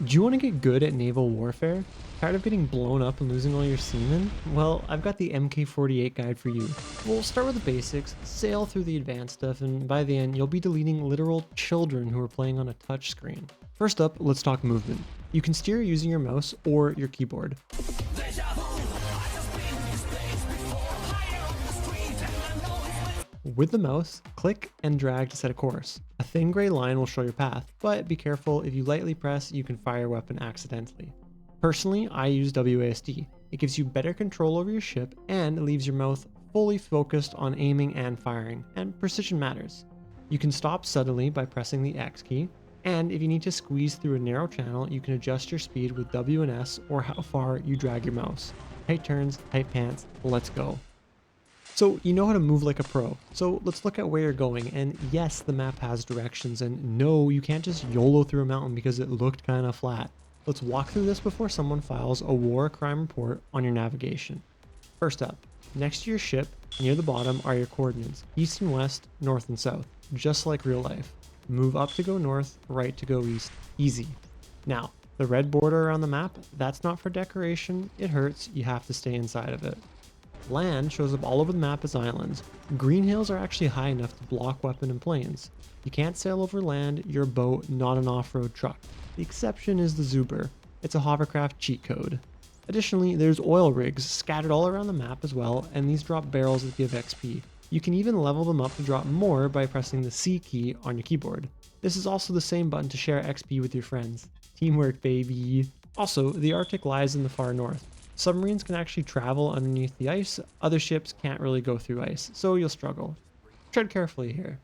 Do you want to get good at naval warfare? Tired of getting blown up and losing all your seamen? Well, I've got the MK48 guide for you. We'll start with the basics, sail through the advanced stuff, and by the end, you'll be deleting literal children who are playing on a touchscreen. First up, let's talk movement. You can steer using your mouse or your keyboard. With the mouse, click and drag to set a course. A thin gray line will show your path, but be careful, if you lightly press, you can fire your weapon accidentally. Personally, I use WASD. It gives you better control over your ship and leaves your mouth fully focused on aiming and firing, and precision matters. You can stop suddenly by pressing the X key, and if you need to squeeze through a narrow channel, you can adjust your speed with W and S or how far you drag your mouse. Tight turns, tight pants, let's go. So you know how to move like a pro. So let's look at where you're going. And yes, the map has directions, and no, you can't just YOLO through a mountain because it looked kind of flat. Let's walk through this before someone files a war crime report on your navigation. First up, next to your ship, near the bottom are your coordinates, east and west, north and south, just like real life. Move up to go north, right to go east, easy. Now, the red border around the map, that's not for decoration, it hurts, you have to stay inside of it. Land shows up all over the map as islands. Green hills are actually high enough to block weapon and planes. You can't sail over land, you're a boat, not an off-road truck. The exception is the Zuber. It's a hovercraft cheat code. Additionally, there's oil rigs scattered all around the map as well, and these drop barrels that give XP. You can even level them up to drop more by pressing the C key on your keyboard. This is also the same button to share XP with your friends. Teamwork, baby. Also, the Arctic lies in the far north. Submarines can actually travel underneath the ice, other ships can't really go through ice, so you'll struggle. Tread carefully here.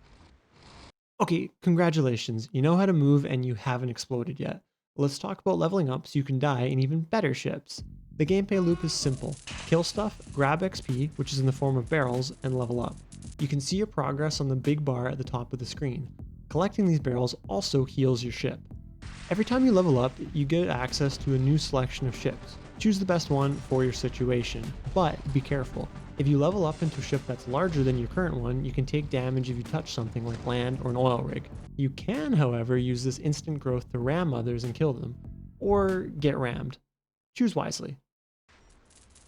Okay, congratulations, you know how to move and you haven't exploded yet. Let's talk about leveling up so you can die in even better ships. The gameplay loop is simple. Kill stuff, grab XP, which is in the form of barrels, and level up. You can see your progress on the big bar at the top of the screen. Collecting these barrels also heals your ship. Every time you level up, you get access to a new selection of ships. Choose the best one for your situation, but be careful. If you level up into a ship that's larger than your current one, you can take damage if you touch something like land or an oil rig. You can, however, use this instant growth to ram others and kill them, or get rammed. Choose wisely.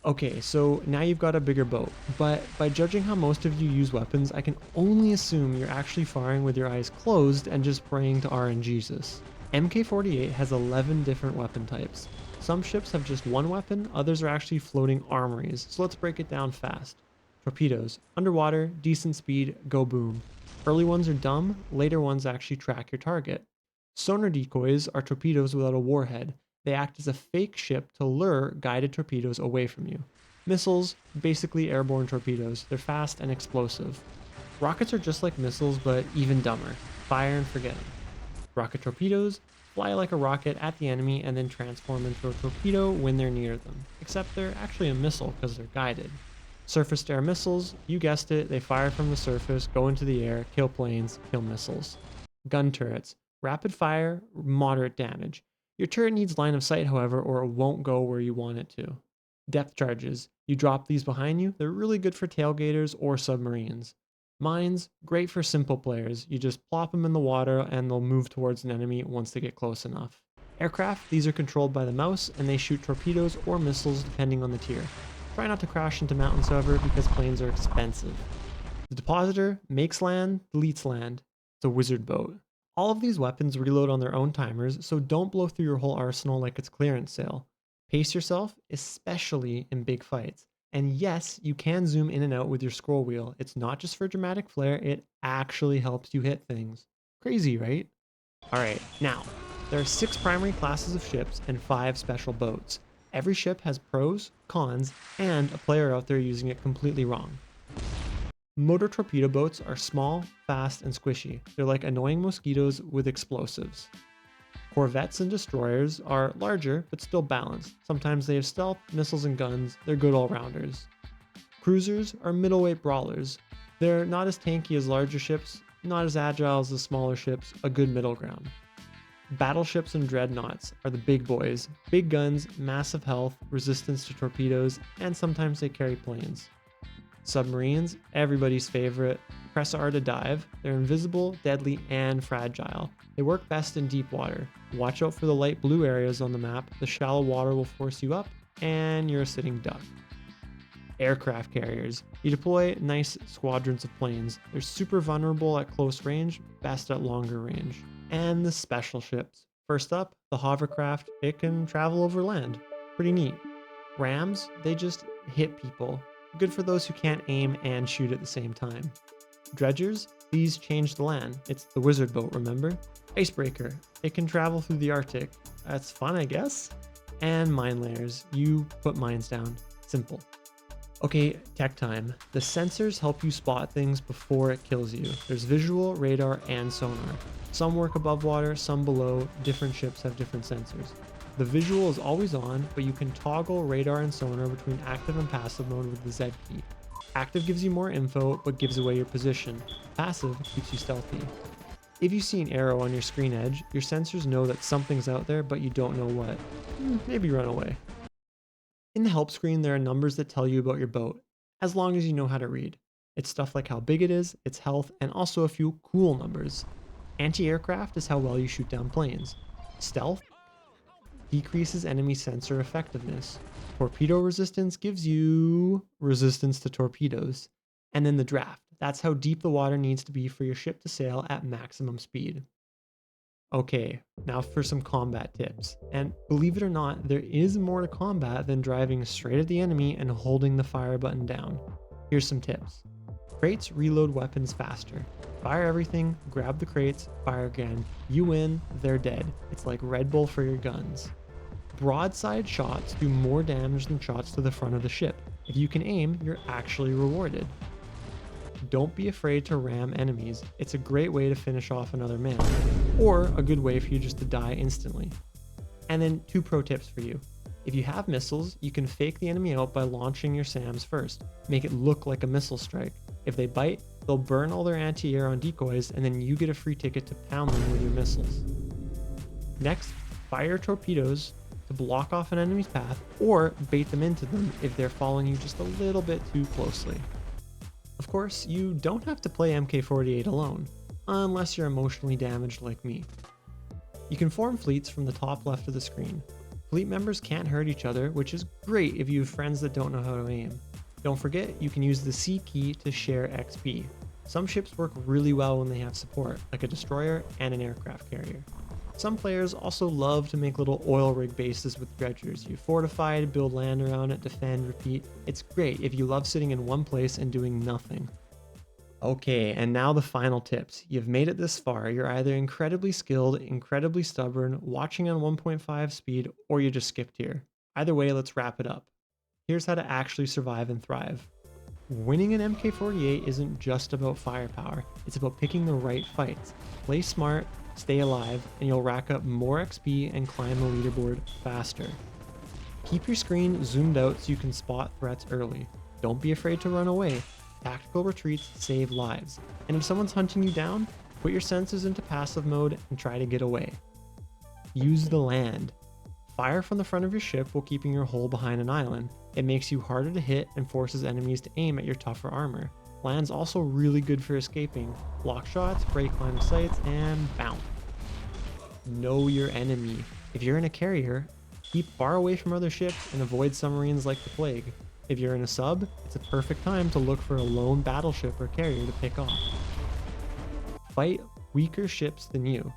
Okay, so now you've got a bigger boat, but by judging how most of you use weapons, I can only assume you're actually firing with your eyes closed and just praying to RNGesus. MK48 has 11 different weapon types. Some ships have just one weapon, others are actually floating armories, so let's break it down fast. Torpedoes. Underwater, decent speed, go boom. Early ones are dumb, later ones actually track your target. Sonar decoys are torpedoes without a warhead. They act as a fake ship to lure guided torpedoes away from you. Missiles, basically airborne torpedoes. They're fast and explosive. Rockets are just like missiles, but even dumber. Fire and forget them. Rocket torpedoes fly like a rocket at the enemy and then transform into a torpedo when they're near them, except they're actually a missile because they're guided. Surface-to-air missiles, you guessed it, they fire from the surface, go into the air, kill planes, kill missiles. Gun turrets, rapid fire, moderate damage. Your turret needs line of sight, however, or it won't go where you want it to. Depth charges, you drop these behind you, they're really good for tailgaters or submarines. Mines, great for simple players. You just plop them in the water and they'll move towards an enemy once they get close enough. Aircraft, these are controlled by the mouse and they shoot torpedoes or missiles depending on the tier. Try not to crash into mountains, however, because planes are expensive. The Depositor makes land, deletes land. It's a wizard boat. All of these weapons reload on their own timers, so don't blow through your whole arsenal like it's clearance sale. Pace yourself, especially in big fights. And yes, you can zoom in and out with your scroll wheel. It's not just for dramatic flair, it actually helps you hit things. Crazy, right? Alright, now, there are 6 primary classes of ships and 5 special boats. Every ship has pros, cons, and a player out there using it completely wrong. Motor torpedo boats are small, fast, and squishy. They're like annoying mosquitoes with explosives. Corvettes and destroyers are larger, but still balanced. Sometimes they have stealth, missiles, and guns. They're good all-rounders. Cruisers are middleweight brawlers. They're not as tanky as larger ships, not as agile as the smaller ships, a good middle ground. Battleships and dreadnoughts are the big boys. Big guns, massive health, resistance to torpedoes, and sometimes they carry planes. Submarines, everybody's favorite. Press R to dive. They're invisible, deadly, and fragile. They work best in deep water. Watch out for the light blue areas on the map. The shallow water will force you up, and you're a sitting duck. Aircraft carriers. You deploy nice squadrons of planes. They're super vulnerable at close range, best at longer range. And the special ships. First up, the hovercraft. It can travel over land. Pretty neat. Rams, they just hit people. Good for those who can't aim and shoot at the same time. Dredgers, these change the land. It's the wizard boat, remember? Icebreaker, it can travel through the Arctic. That's fun, I guess. And mine layers, you put mines down. Simple. Okay, tech time. The sensors help you spot things before it kills you. There's visual, radar, and sonar. Some work above water, some below. Different ships have different sensors. The visual is always on, but you can toggle radar and sonar between active and passive mode with the Z key. Active gives you more info, but gives away your position. Passive keeps you stealthy. If you see an arrow on your screen edge, your sensors know that something's out there, but you don't know what. Maybe run away. In the help screen, there are numbers that tell you about your boat, as long as you know how to read. It's stuff like how big it is, its health, and also a few cool numbers. Anti-aircraft is how well you shoot down planes. Stealth decreases enemy sensor effectiveness. Torpedo resistance gives you resistance to torpedoes. And then the draft. That's how deep the water needs to be for your ship to sail at maximum speed. Okay, now for some combat tips. And believe it or not, there is more to combat than driving straight at the enemy and holding the fire button down. Here's some tips. Crates reload weapons faster. Fire everything, grab the crates, fire again. You win, they're dead. It's like Red Bull for your guns. Broadside shots do more damage than shots to the front of the ship. If you can aim, you're actually rewarded. Don't be afraid to ram enemies. It's a great way to finish off another man, or a good way for you just to die instantly. And then 2 pro tips for you. If you have missiles, you can fake the enemy out by launching your SAMs first. Make it look like a missile strike. If they bite, they'll burn all their anti-air on decoys, and then you get a free ticket to pound them with your missiles. Next, fire torpedoes to block off an enemy's path, or bait them into them if they're following you just a little bit too closely. Of course, you don't have to play MK48 alone, unless you're emotionally damaged like me. You can form fleets from the top left of the screen. Fleet members can't hurt each other, which is great if you have friends that don't know how to aim. Don't forget, you can use the C key to share XP. Some ships work really well when they have support, like a destroyer and an aircraft carrier. Some players also love to make little oil rig bases with dredgers. You fortify it, build land around it, defend, repeat. It's great if you love sitting in one place and doing nothing. Okay, and now the final tips. You've made it this far. You're either incredibly skilled, incredibly stubborn, watching on 1.5 speed, or you just skipped here. Either way, let's wrap it up. Here's how to actually survive and thrive. Winning an MK48 isn't just about firepower. It's about picking the right fights. Play smart, stay alive, and you'll rack up more XP and climb the leaderboard faster. Keep your screen zoomed out so you can spot threats early. Don't be afraid to run away. Tactical retreats save lives. And if someone's hunting you down, put your sensors into passive mode and try to get away. Use the land. Fire from the front of your ship while keeping your hull behind an island. It makes you harder to hit and forces enemies to aim at your tougher armor. Land's also really good for escaping. Block shots, break line of sights, and bounce. Know your enemy. If you're in a carrier, keep far away from other ships and avoid submarines like the plague. If you're in a sub, it's a perfect time to look for a lone battleship or carrier to pick off. Fight weaker ships than you.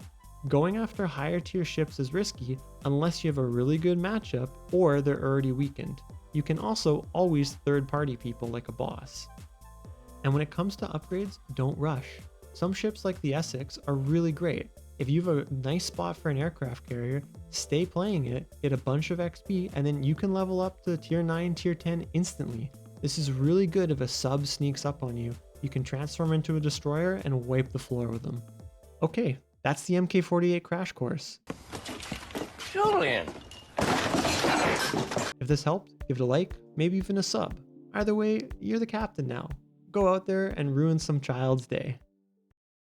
Going after higher tier ships is risky unless you have a really good matchup or they're already weakened. You can also always third-party people like a boss. And when it comes to upgrades, don't rush. Some ships like the Essex are really great. If you have a nice spot for an aircraft carrier, stay playing it, get a bunch of XP, and then you can level up to tier 9, tier 10 instantly. This is really good if a sub sneaks up on you. You can transform into a destroyer and wipe the floor with them. Okay, that's the MK48 crash course. Julian! If this helped, give it a like, maybe even a sub. Either way, you're the captain now. Go out there and ruin some child's day.